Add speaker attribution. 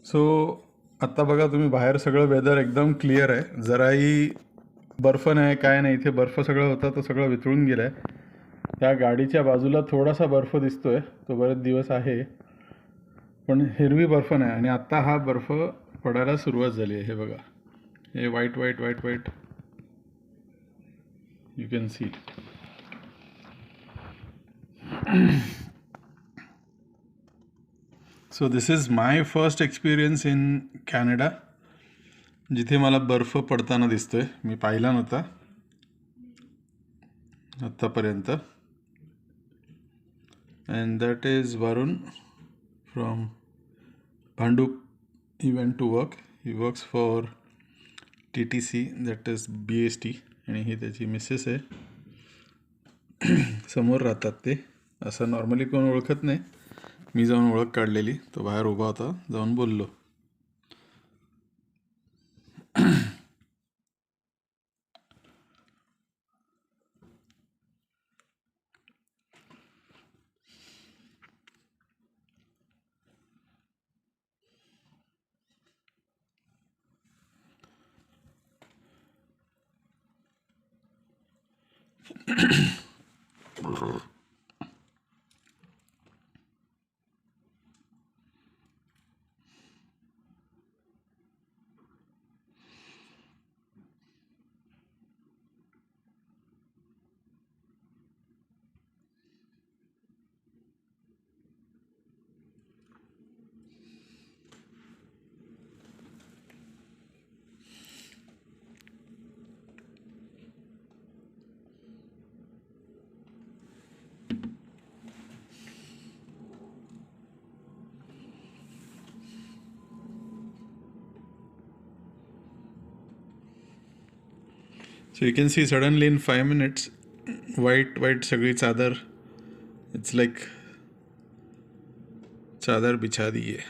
Speaker 1: सो आत्ता बघा तुम्ही, बाहेर सगळं वेदर एकदम क्लिअर आहे. जराही बर्फ नाही, काय नाही. इथे बर्फ सगळं होता तो सगळं वितळून गेला आहे. त्या गाडीच्या बाजूला थोडासा बर्फ दिसतोय, तो बरेच दिवस आहे, पण हिरवी बर्फ नाही. आणि आत्ता हा बर्फ पडायला सुरुवात झाली आहे. हे बघा, हे white white white white you can see. So this is my first experience in Canada, जिथे मला बर्फ पडताना दिसतोय. मी पाहिला नव्हता आत्तापर्यंत. And that is Varun from Bhandup. He went to work. He works for TTC, that is BST. आणि ही त्याची मिसेस आहे. समोर राहतात ते. असं नॉर्मली कोण ओळखत नाही. मी जाऊन ओळख काढलेली. तो बाहेर उभा होता, जाऊन बोललो. So you can see suddenly in 5 minutes, white सगळी चादर, इट्स लाइक चादर बिछा दी है.